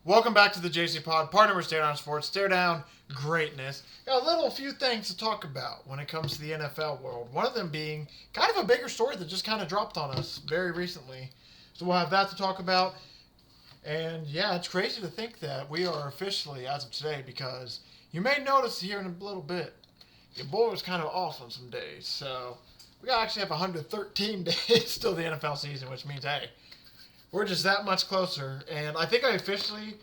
Welcome back to the JCPod, partner with Stare Down Sports. Stare Down greatness. Got a few things to talk about when it comes to the NFL world. One of them being kind of a bigger story that just kind of dropped on us very recently. So we'll have that to talk about. And yeah, it's crazy to think that we are officially, as of today, because you may notice here in a little bit, your boy was kind of off on some days. So we actually have 113 days till the NFL season, which means, hey, we're just that much closer. And I think I officially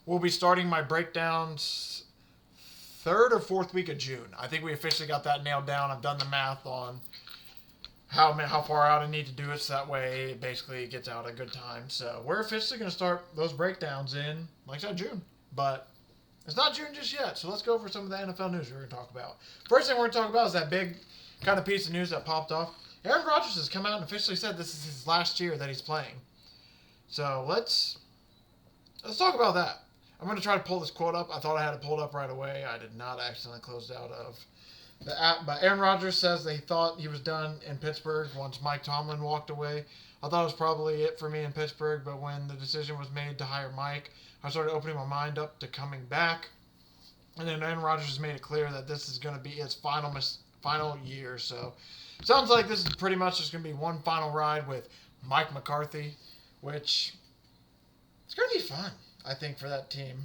will be starting my breakdowns third or fourth week of June. I think we officially got that nailed down. I've done the math on how far out I need to do it, so that way it basically gets out at a good time. So we're officially going to start those breakdowns in, like I said, June. But it's not June just yet, so let's go over some of the NFL news we're going to talk about. First thing we're going to talk about is that big kind of piece of news that popped off. Aaron Rodgers has come out and officially said this is his last year that he's playing. So let's talk about that. I'm going to try to pull this quote up. I thought I had it pulled up right away. I did not accidentally close out of the app. But Aaron Rodgers says that he thought he was done in Pittsburgh once Mike Tomlin walked away. I thought it was probably it for me in Pittsburgh, but when the decision was made to hire Mike, I started opening my mind up to coming back. And then Aaron Rodgers has made it clear that this is going to be his final year. So sounds like this is pretty much just going to be one final ride with Mike McCarthy, which it's going to be fun, I think, for that team.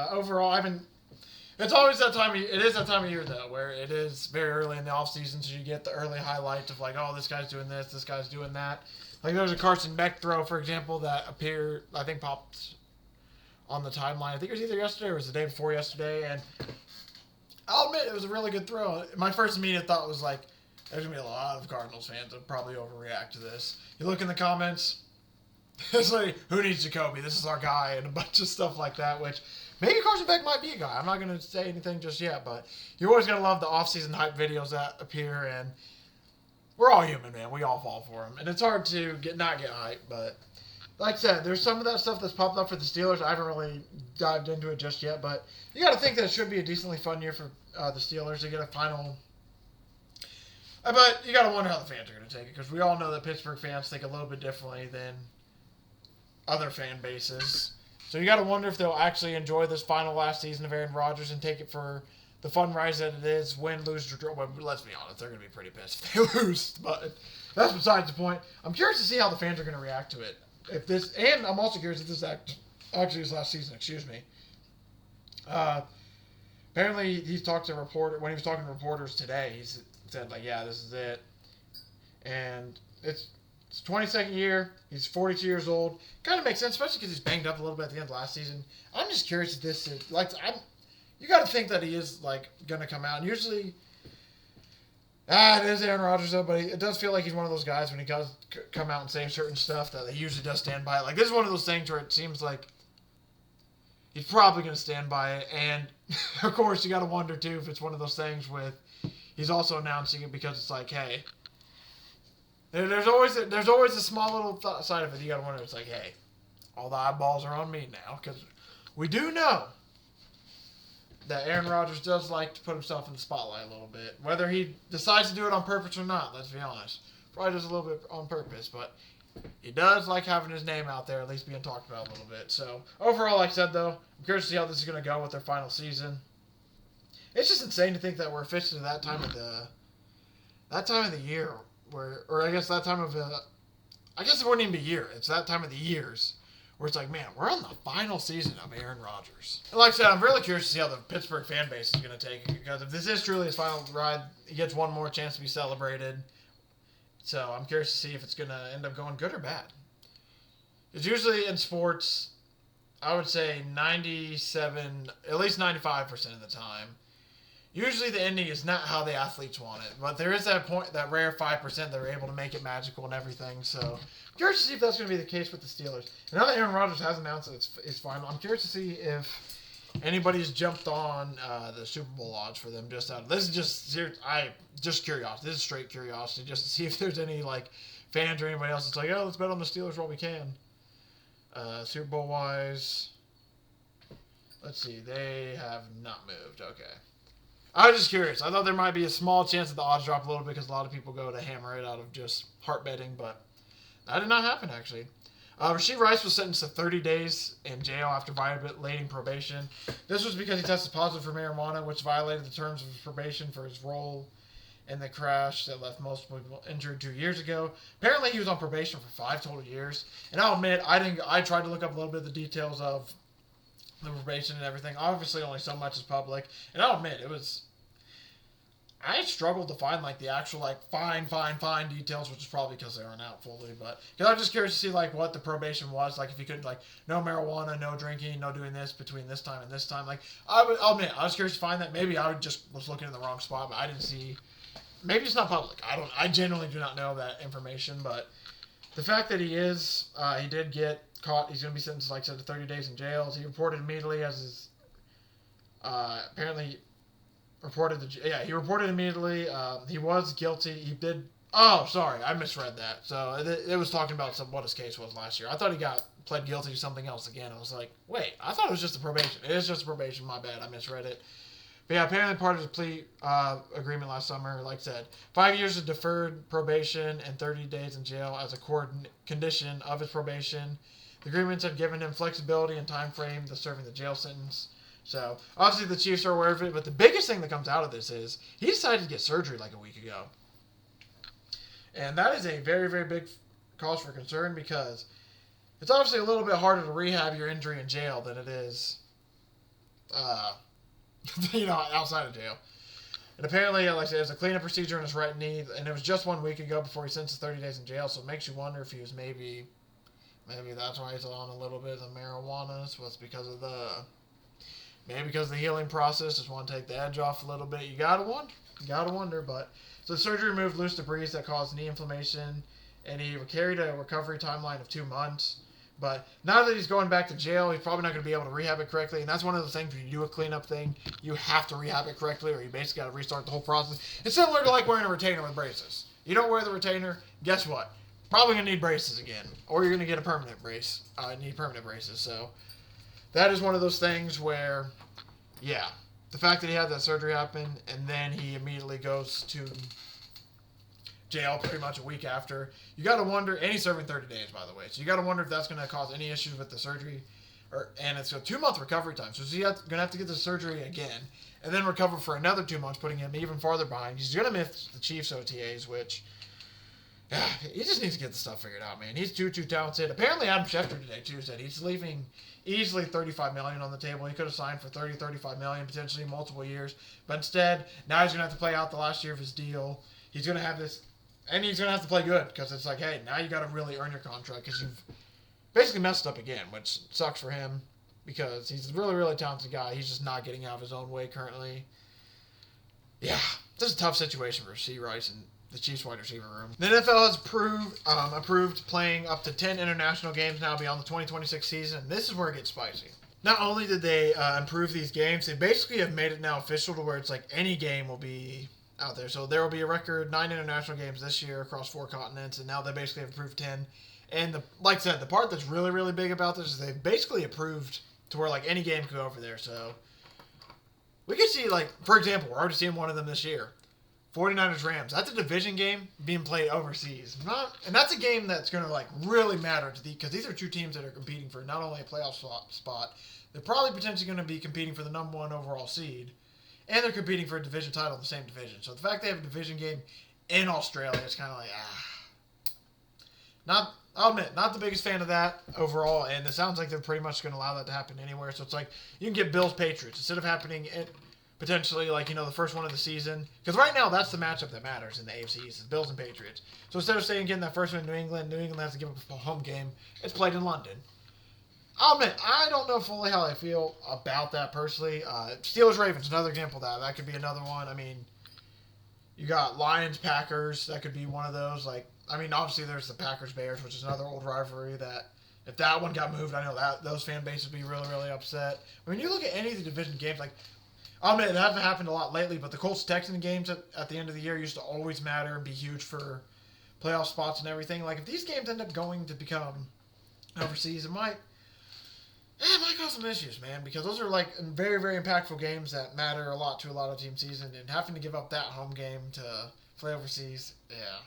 Overall, it's always that time. It is that time of year, though, where it is very early in the offseason, so you get the early highlights of, like, oh, this guy's doing this guy's doing that. Like, there was a Carson Beck throw, for example, that popped on the timeline. I think it was either yesterday or it was the day before yesterday, and I'll admit it was a really good throw. My first immediate thought was, like, there's going to be a lot of Cardinals fans that probably overreact to this. You look in the comments, it's like, who needs Jacoby? This is our guy, and a bunch of stuff like that, which maybe Carson Beck might be a guy. I'm not going to say anything just yet, but you're always going to love the off-season hype videos that appear, and we're all human, man. We all fall for them, and it's hard to not get hype, but like I said, there's some of that stuff that's popped up for the Steelers. I haven't really dived into it just yet, but you got to think that it should be a decently fun year for the Steelers to get a final. But you got to wonder how the fans are going to take it, because we all know that Pittsburgh fans think a little bit differently than other fan bases. So you got to wonder if they'll actually enjoy this last season of Aaron Rodgers and take it for the fun rise that it is. Win, lose, or draw. Well, let's be honest, they're going to be pretty pissed if they lose. But that's besides the point. I'm curious to see how the fans are going to react to it. And I'm also curious if this actually his last season. Excuse me. Apparently, he talked to when he was talking to reporters today. He said, like, yeah, this is it. And it's 22nd year. He's 42 years old. Kind of makes sense, especially because he's banged up a little bit at the end of last season. I'm just curious if this is you got to think that he is going to come out. And usually, it is Aaron Rodgers though, but it does feel like he's one of those guys when he does come out and say certain stuff that he usually does stand by. Like, this is one of those things where it seems like he's probably going to stand by it. And of course, you got to wonder too if it's one of those things with he's also announcing it because it's like, hey. There's always a small little side of it. You got to wonder. It's like, hey, all the eyeballs are on me now, because we do know that Aaron Rodgers does like to put himself in the spotlight a little bit. Whether he decides to do it on purpose or not, let's be honest, probably does a little bit on purpose, but he does like having his name out there, at least being talked about a little bit. So overall, like I said, though, I'm curious to see how this is going to go with their final season. It's just insane to think that we're officially that time of the year. I guess it wouldn't even be year. It's that time of the years where it's like, man, we're on the final season of Aaron Rodgers. And like I said, I'm really curious to see how the Pittsburgh fan base is going to take it, because if this is truly his final ride, he gets one more chance to be celebrated. So I'm curious to see if it's going to end up going good or bad. It's usually in sports, I would say 97, at least 95% of the time. Usually the ending is not how the athletes want it, but there is that rare 5% that are able to make it magical and everything. So I'm curious to see if that's going to be the case with the Steelers. And now that Aaron Rodgers has announced that it's final, I'm curious to see if anybody's jumped on the Super Bowl odds for them just out. This is just curiosity. This is straight curiosity, just to see if there's any fans or anybody else that's like, oh, let's bet on the Steelers while we can. Super Bowl wise, let's see, they have not moved. Okay. I was just curious. I thought there might be a small chance that the odds drop a little bit because a lot of people go to hammer it out of just heart betting, but that did not happen, actually. Rashee Rice was sentenced to 30 days in jail after violating probation. This was because he tested positive for marijuana, which violated the terms of his probation for his role in the crash that left most people injured 2 years ago. Apparently, he was on probation for 5 total years. And I'll admit, I tried to look up a little bit of the details of the probation and everything. Obviously, only so much is public. And I'll admit, I struggled to find like the actual like fine details, which is probably because they aren't out fully. But because I'm just curious to see like what the probation was like. If you could like no marijuana, no drinking, no doing this between this time and this time. Like I'll admit, I was curious to find that. Maybe I just was looking in the wrong spot, but I didn't see. Maybe it's not public. I genuinely do not know that information. But the fact that he did get caught. He's going to be sentenced, like I said, to 30 days in jail. He reported immediately as his apparently. He reported immediately. He was guilty. He did. Oh, sorry, I misread that. So it was talking about what his case was last year. I thought he pled guilty to something else again. I was like, wait, I thought it was just a probation. It is just a probation. My bad, I misread it. But yeah, apparently part of his plea agreement last summer, like I said, 5 years of deferred probation and 30 days in jail as a condition of his probation. The agreements have given him flexibility and time frame to serving the jail sentence. So, obviously the Chiefs are aware of it, but the biggest thing that comes out of this is he decided to get surgery like a week ago. And that is a very, very big cause for concern because it's obviously a little bit harder to rehab your injury in jail than it is, outside of jail. And apparently, like I said, it was a cleanup procedure in his right knee, and it was just 1 week ago before he sentenced to 30 days in jail, so it makes you wonder if he was maybe that's why he's on a little bit of marijuana. So it's because of the healing process, just want to take the edge off a little bit. You gotta wonder. But so the surgery removed loose debris that caused knee inflammation, and he carried a recovery timeline of 2 months. But now that he's going back to jail, he's probably not going to be able to rehab it correctly. And that's one of the things when you do a cleanup thing, you have to rehab it correctly, or you basically got to restart the whole process. It's similar to like wearing a retainer with braces. You don't wear the retainer, guess what? Probably going to need braces again, or you're going to get a permanent brace. Need permanent braces. So that is one of those things where, yeah, the fact that he had that surgery happen and then he immediately goes to jail pretty much a week after, you got to wonder, and he's serving 30 days, by the way, so you got to wonder if that's going to cause any issues with the surgery, and it's a 2-month recovery time, so he's going to have to get the surgery again, and then recover for another 2 months, putting him even farther behind. He's going to miss the Chiefs OTAs, which, yeah, he just needs to get the stuff figured out, man. He's too talented. Apparently, Adam Schefter today, too, said he's leaving easily $35 million on the table. He could have signed for $35 million, potentially multiple years. But instead, now he's going to have to play out the last year of his deal. He's going to have this, and he's going to have to play good because it's like, hey, now you got to really earn your contract because you've basically messed up again, which sucks for him because he's a really, really talented guy. He's just not getting out of his own way currently. Yeah, this is a tough situation for Rashee Rice and the Chiefs wide receiver room. The NFL has approved playing up to 10 international games now beyond the 2026 season. This is where it gets spicy. Not only did they improve these games, they basically have made it now official to where it's like any game will be out there. So there will be a record 9 international games this year across 4 continents, and now they basically have approved 10. And like I said, the part that's really, really big about this is they've basically approved to where like any game could go over there. So we could see, like, for example, we're already seeing one of them this year. 49ers Rams. That's a division game being played overseas. And that's a game that's going to like really matter to because these are 2 teams that are competing for not only a playoff spot, they're probably potentially going to be competing for the number 1 overall seed, and they're competing for a division title in the same division. So the fact they have a division game in Australia is kind of like I'll admit, not the biggest fan of that overall, and it sounds like they're pretty much going to allow that to happen anywhere. So it's like you can get Bills Patriots instead of happening potentially, like, the first one of the season. Because right now, that's the matchup that matters in the AFC East, is Bills and Patriots. So instead of getting that first one in New England has to give up a home game. It's played in London. I'll admit, I don't know fully how I feel about that personally. Steelers-Ravens, another example of that. That could be another one. I mean, you got Lions-Packers. That could be one of those. Obviously, there's the Packers-Bears, which is another old rivalry that if that one got moved, I know that those fan bases would be really, really upset. I mean, you look at any of the division games, like, I'll admit, it hasn't happened a lot lately, but the Colts-Texans games at the end of the year used to always matter and be huge for playoff spots and everything. Like, if these games end up going to become overseas, it might cause some issues, man, because those are, like, very, very impactful games that matter a lot to a lot of team season, and having to give up that home game to play overseas, yeah.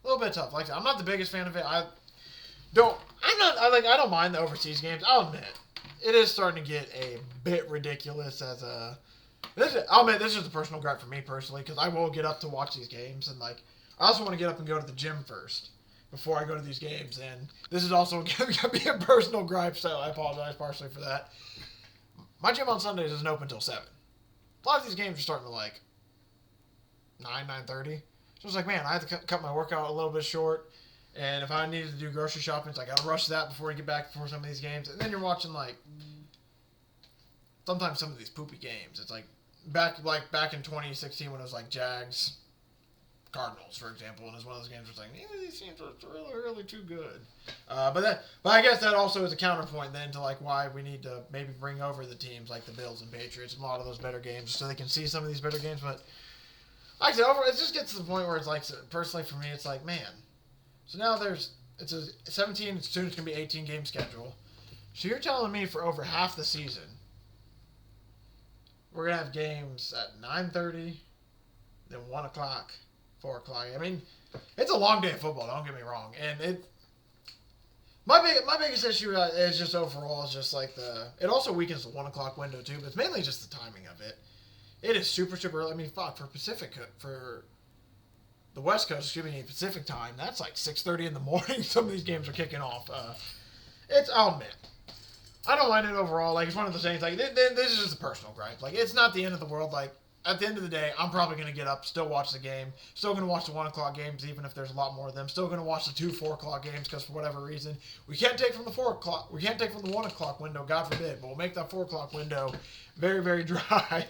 A little bit tough. Like, I'm not the biggest fan of it. I don't mind the overseas games. I'll admit it is starting to get a bit ridiculous I'll admit this is a personal gripe for me personally because I will get up to watch these games and I also want to get up and go to the gym first before I go to these games, and this is also going to be a personal gripe, so I apologize partially for that. My gym on Sundays isn't open until 7. A lot of these games are starting to 9:30. So it's man, I have to cut my workout a little bit short. And if I needed to do grocery shopping, I got to rush that before I get back for some of these games. And then you're watching, sometimes some of these poopy games. It's back in 2016 when it was Jags, Cardinals, for example. And it was one of those games where it's these teams are really, really too good. But I guess that also is a counterpoint then to, why we need to maybe bring over the teams like the Bills and Patriots and a lot of those better games so they can see some of these better games. But, like I said, it just gets to the point where it's personally for me, it's man. So now it's a 17, soon it's going to be 18 game schedule. So you're telling me for over half the season, we're going to have games at 9:30, then 1 o'clock, 4 o'clock. I mean, it's a long day of football, don't get me wrong. And my biggest issue is just overall is just it also weakens the 1 o'clock window too, but it's mainly just the timing of it. It is super, super early. I mean, for the West Coast, Pacific time, that's 6:30 in the morning. Some of these games are kicking off. I'll admit, I don't mind it overall. It's one of those things. This is just a personal gripe. It's not the end of the world. At the end of the day, I'm probably going to get up, still watch the game, still going to watch the 1 o'clock games, even if there's a lot more of them. Still going to watch the 4 o'clock games because for whatever reason, we can't take from the 4 o'clock. We can't take from the 1 o'clock window, God forbid. But we'll make that 4 o'clock window very, very dry.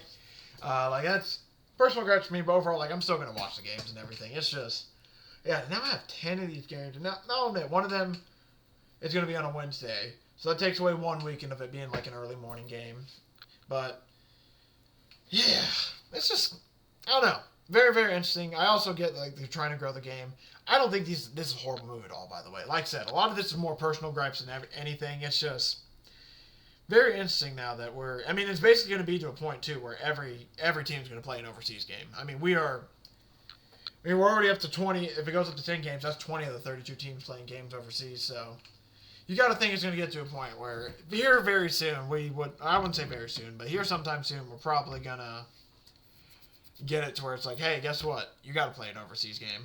That's personal grudge for me, but overall, I'm still going to watch the games and everything. It's just, now I have 10 of these games. And now I'll admit, one of them is going to be on a Wednesday. So that takes away 1 weekend of it being an early morning game. But, yeah, it's just, I don't know. Very, very interesting. I also get, they're trying to grow the game. I don't think this is a horrible move at all, by the way. Like I said, a lot of this is more personal gripes than anything. It's just very interesting now that it's basically going to be to a point, too, where every team's going to play an overseas game. we're already up to 20. If it goes up to 10 games, that's 20 of the 32 teams playing games overseas. So you got to think it's going to get to a point where here very soon, I wouldn't say very soon, but here sometime soon, we're probably going to get it to where it's hey, guess what? You got to play an overseas game.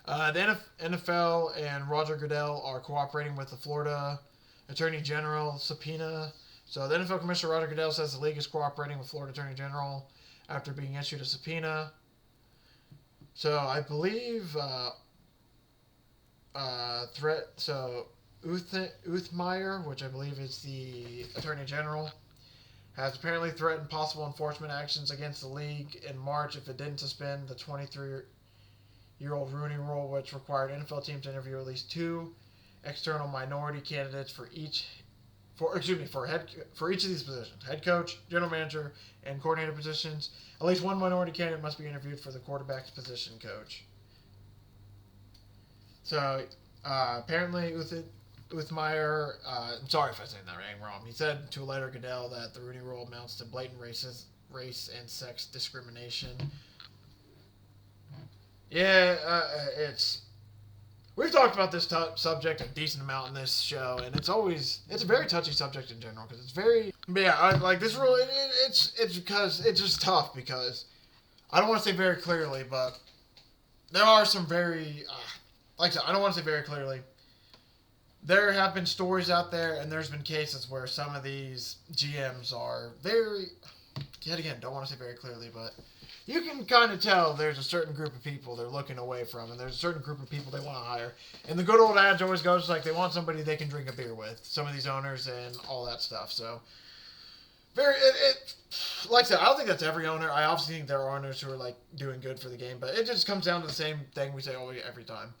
The NFL and Roger Goodell are cooperating with the Florida Attorney General subpoena. So the NFL Commissioner Rodgers Goodell says the league is cooperating with Florida Attorney General after being issued a subpoena. So I believe Uthmeyer, which I believe is the Attorney General, has apparently threatened possible enforcement actions against the league in March if it didn't suspend the 23-year-old Rooney Rule, which required NFL teams to interview at least 2 external minority candidates for each of these positions: head coach, general manager, and coordinator positions. At least 1 minority candidate must be interviewed for the quarterback's position coach. So apparently, Uthmeyer, I'm sorry if I said that wrong. He said to a letter Goodell that the Rooney Rule amounts to blatant race and sex discrimination. Yeah, we've talked about this subject a decent amount in this show, and it's a very touchy subject in general because it's very, this rule. It's because it's just tough because I don't want to say very clearly, but there are some very, like I said, I don't want to say very clearly. There have been stories out there, and there's been cases where some of these GMs are very, yet again, don't want to say very clearly, but you can kind of tell there's a certain group of people they're looking away from, and there's a certain group of people they want to hire. And the good old adage always goes they want somebody they can drink a beer with, some of these owners and all that stuff. So, like I said, I don't think that's every owner. I obviously think there are owners who are doing good for the game, but it just comes down to the same thing we say every time.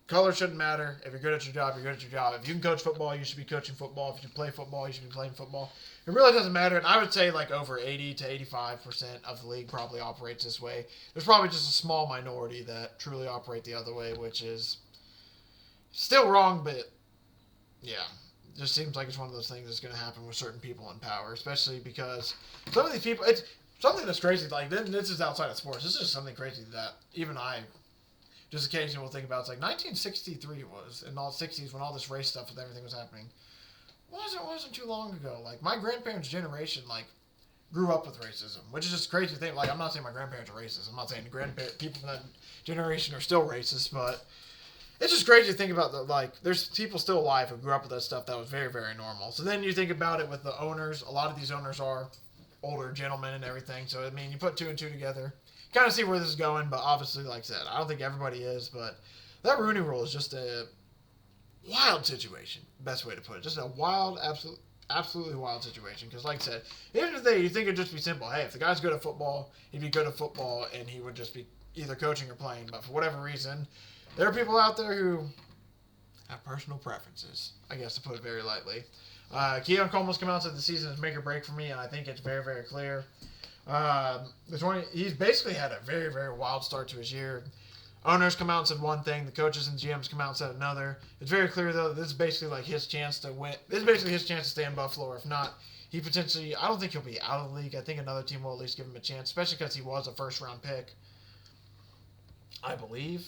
Color shouldn't matter. If you're good at your job, you're good at your job. If you can coach football, you should be coaching football. If you can play football, you should be playing football. It really doesn't matter. And I would say over 80 to 85% of the league probably operates this way. There's probably just a small minority that truly operate the other way, which is still wrong, but yeah. It just seems like it's one of those things that's going to happen with certain people in power, especially because some of these people, it's something that's crazy. This is outside of sports. This is just something crazy that even I just occasionally we'll think about, it's like 1963 was, in all 60s when all this race stuff and everything was happening. Wasn't too long ago. Like, my grandparents' generation, like, grew up with racism, which is just crazy to think. Like, I'm not saying my grandparents are racist. I'm not saying people from that generation are still racist, but it's just crazy to think about that. Like, there's people still alive who grew up with that stuff that was very, very normal. So then you think about it with the owners. A lot of these owners are older gentlemen and everything. So, I mean, you put two and two together, kind of see where this is going. But obviously, like I said, I don't think everybody is. But that Rooney Rule is just a wild situation. Best way to put it. Just a wild, absolutely wild situation. Because, like I said, even if you think it'd just be simple. Hey, if the guy's good at football, he'd be good at football, and he would just be either coaching or playing. But for whatever reason, there are people out there who have personal preferences, I guess, to put it very lightly. Keon Coleman's come out and said the season is make or break for me, and I think it's very, very clear. He's basically had a very, very wild start to his year. Owners come out and said one thing. The coaches and GMs come out and said another. It's very clear, though, that this is basically like his chance to win. This is basically his chance to stay in Buffalo, or if not, he potentially, I don't think he'll be out of the league. I think another team will at least give him a chance, especially because he was a first-round pick, I believe.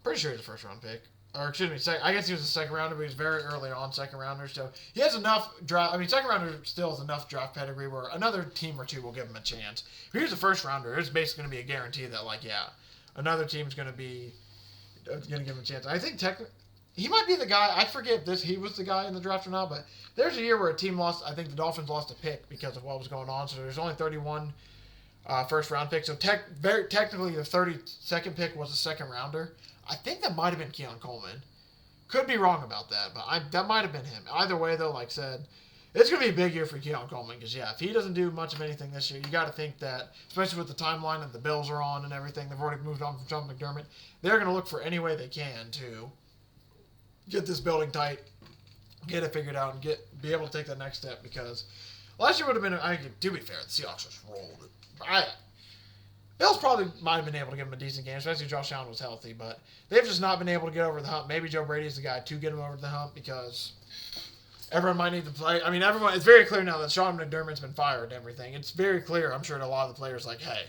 Pretty sure he's a first-round pick. Or, excuse me, I guess he was a second-rounder, but he was very early on second-rounder. So, he has enough draft. I mean, second-rounder still has enough draft pedigree where another team or two will give him a chance. If he was a first-rounder, it's basically going to be a guarantee that, like, yeah, another team's going to give him a chance. I think he might be the guy. I forget if he was the guy in the draft or not, but there's a year where a team lost. I think the Dolphins lost a pick because of what was going on. So there's only 31 first-round picks. So technically, the 32nd pick was a second-rounder. I think that might have been Keon Coleman. Could be wrong about that, but that might have been him. Either way, though, like I said, it's going to be a big year for Keon Coleman because, yeah, if he doesn't do much of anything this year, you got to think that, especially with the timeline that the Bills are on and everything, they've already moved on from Sean McDermott, they're going to look for any way they can to get this building tight, get it figured out, and be able to take that next step because last year would have been, to be fair, the Seahawks just rolled. Bills probably might have been able to give him a decent game, especially if Josh Allen was healthy, but they've just not been able to get over the hump. Maybe Joe Brady's the guy to get him over the hump because everyone might need to play. I mean, it's very clear now that Sean McDermott's been fired and everything. It's very clear, I'm sure, to a lot of the players, like, hey,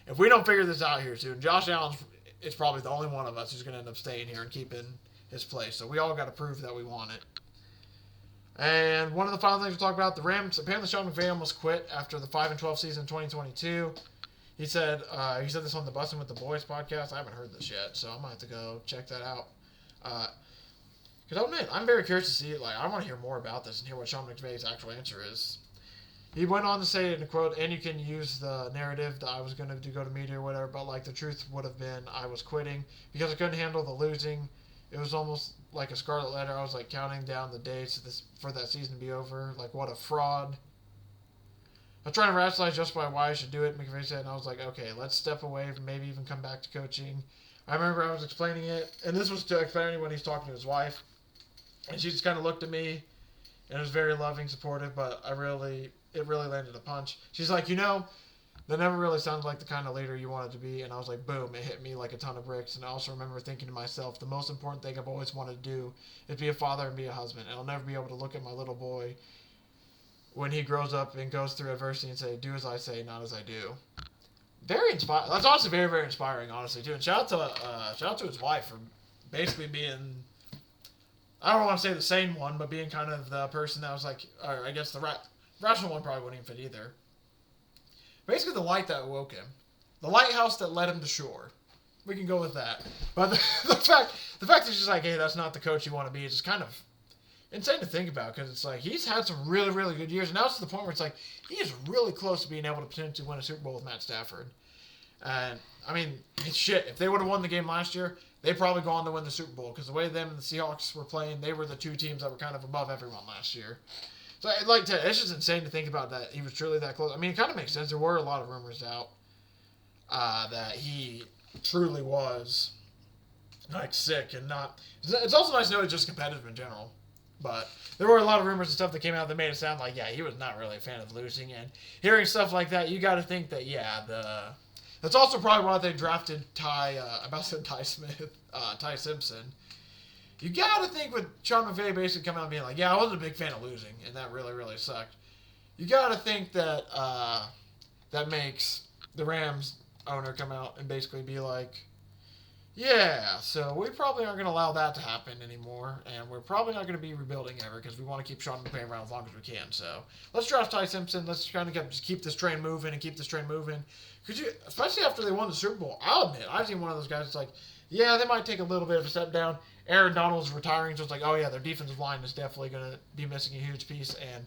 if we don't figure this out here soon, Josh Allen is probably the only one of us who's going to end up staying here and keeping his place. So we all got to prove that we want it. And one of the final things we'll talk about, the Rams, apparently Sean McVay almost quit after the 5-12 season in 2022. He said this on the Bussin' with the Boys podcast. I haven't heard this yet, so I might have to go check that out. Because I'm very curious to see, like, I want to hear more about this and hear what Sean McVay's actual answer is. He went on to say in a quote, and you can use the narrative that I was going to go to media or whatever, but, like, the truth would have been I was quitting because I couldn't handle the losing. It was almost like a scarlet letter. I was, like, counting down the days for that season to be over. Like, what a fraud. I'm trying to rationalize just why I should do it, McVay said, and I was like, okay, let's step away, maybe even come back to coaching. I remember I was explaining it, and this was to explain when he's talking to his wife, and she just kind of looked at me, and was very loving, supportive, but it really landed a punch. She's like, that never really sounded like the kind of leader you wanted to be, and I was like, boom, it hit me like a ton of bricks, and I also remember thinking to myself, the most important thing I've always wanted to do is be a father and be a husband, and I'll never be able to look at my little boy when he grows up and goes through adversity and say, do as I say, not as I do. Very inspiring. That's honestly very, very inspiring, honestly, too. And shout out to his wife for basically being, I don't want to say the sane one, but being kind of the person that was like, or I guess the rational one probably wouldn't even fit either. Basically the light that woke him. The lighthouse that led him to shore. We can go with that. But the fact that he's just like, hey, that's not the coach you want to be, is just kind of insane to think about because it's like he's had some really, really good years. And now it's to the point where it's like he is really close to being able to potentially win a Super Bowl with Matt Stafford. And, I mean, shit, if they would have won the game last year, they'd probably go on to win the Super Bowl because the way them and the Seahawks were playing, they were the two teams that were kind of above everyone last year. So, it's just insane to think about that he was truly that close. I mean, it kind of makes sense. There were a lot of rumors out that he truly was, like, sick and not. It's also nice to know he's just competitive in general. But there were a lot of rumors and stuff that came out that made it sound like, yeah, he was not really a fan of losing. And hearing stuff like that, you got to think that, yeah, that's also probably why they drafted Ty Simpson. You got to think with Sean McVay basically coming out and being like, yeah, I wasn't a big fan of losing, and that really, really sucked. You got to think that that makes the Rams owner come out and basically be like, Yeah, so we probably aren't going to allow that to happen anymore, and we're probably not going to be rebuilding ever because we want to keep Sean McVay around as long as we can. So let's draft Ty Simpson. Let's kind of just keep this train moving and keep this train moving. Could you, especially after they won the Super Bowl? I'll admit, I've seen one of those guys that's like, yeah, they might take a little bit of a step down. Aaron Donald's retiring, so it's like, oh yeah, their defensive line is definitely going to be missing a huge piece, and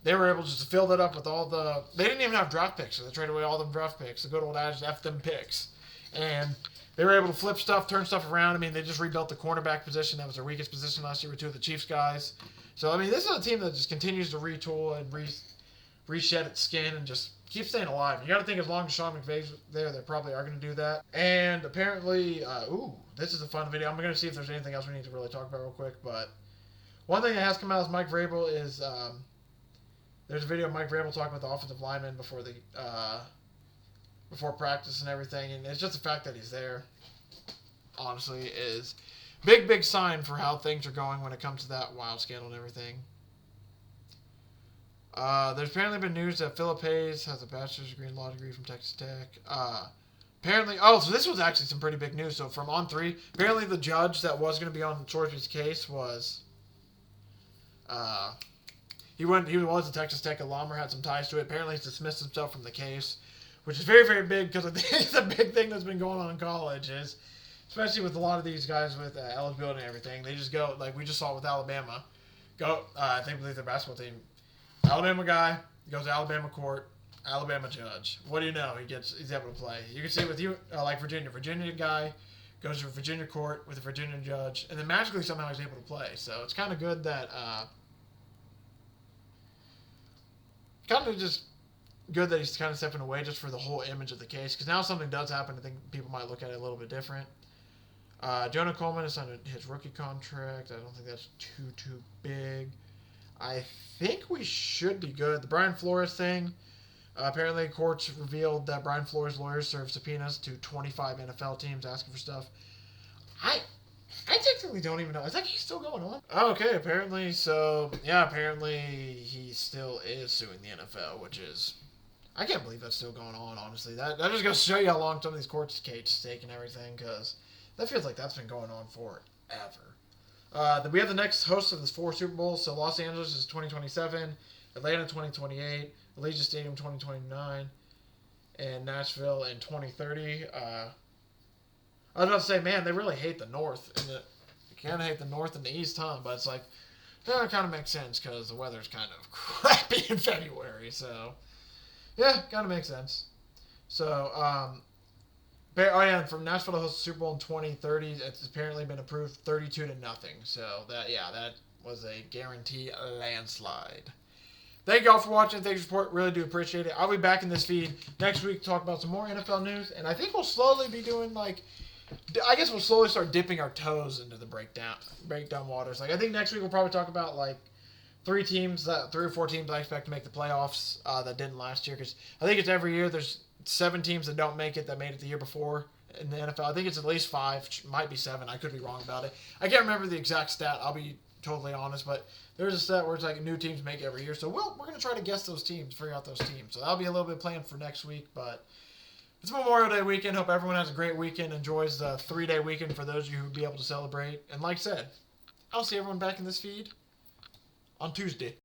they were able just to fill that up with all the. They didn't even have draft picks, so they traded away all them draft picks. The good old adage, F them picks, and they were able to flip stuff, turn stuff around. I mean, they just rebuilt the cornerback position. That was their weakest position last year with two of the Chiefs guys. So, I mean, this is a team that just continues to retool and reshed its skin and just keep staying alive. You got to think as long as Sean McVay's there, they probably are going to do that. And apparently, this is a fun video. I'm going to see if there's anything else we need to really talk about real quick. But one thing that has come out is Mike Vrabel is there's a video of Mike Vrabel talking with the offensive lineman before practice and everything, and it's just the fact that he's there, honestly, is big sign for how things are going when it comes to that wild scandal and everything. There's apparently been news that Philip Hayes has a bachelor's degree and law degree from Texas Tech. Apparently, so this was actually some pretty big news. So from On3, apparently the judge that was going to be on Sorsby's case was, he was a Texas Tech alum or had some ties to it. Apparently he's dismissed himself from the case, which is very big because I think it's a big thing that's been going on in college, is especially with a lot of these guys with eligibility and everything. They just go, like we just saw with Alabama. I believe their basketball team. Alabama guy goes to Alabama court, Alabama judge. What do you know? He's able to play. You can see it with you, like Virginia. Virginia guy goes to Virginia court with a Virginia judge, and then magically somehow he's able to play. So it's kind of good that, good that he's kind of stepping away just for the whole image of the case. Because now something does happen, I think people might look at it a little bit different. Jonah Coleman has signed his rookie contract. I don't think that's too big. I think we should be good. The Brian Flores thing, apparently courts revealed that Brian Flores' lawyers served subpoenas to 25 NFL teams asking for stuff. I technically don't even know. Is that case still going on? Okay, apparently. So, yeah, apparently he still is suing the NFL, which is... I can't believe that's still going on, honestly. That just goes to show you how long some of these court cases take and everything, because that feels like that's been going on forever. We have the next host of the 4 Super Bowls. So Los Angeles is 2027, Atlanta 2028, Allegiant Stadium 2029, and Nashville in 2030. I was about to say, man, they really hate the North. They kind of hate the North and the East, huh? But it's like, that kind of makes sense because the weather's kind of crappy in February. So, yeah, kind of makes sense. So, from Nashville to host the Super Bowl in 2030, it's apparently been approved 32-0. So that was a guaranteed landslide. Thank you all for watching. Thanks for support. Really do appreciate it. I'll be back in this feed next week to talk about some more NFL news, and I think we'll slowly be doing we'll slowly start dipping our toes into the breakdown waters. I think next week we'll probably talk about 3 or 4 teams I expect to make the playoffs that didn't last year, because I think it's every year there's 7 teams that don't make it that made it the year before in the NFL. I think it's at least 5, might be 7. I could be wrong about it. I can't remember the exact stat. I'll be totally honest, but there's a stat where it's new teams make it every year. So we're going to try to guess those teams, figure out those teams. So that'll be a little bit planned for next week, but it's Memorial Day weekend. Hope everyone has a great weekend, enjoys the 3-day weekend for those of you who will be able to celebrate. And like I said, I'll see everyone back in this feed on Tuesday.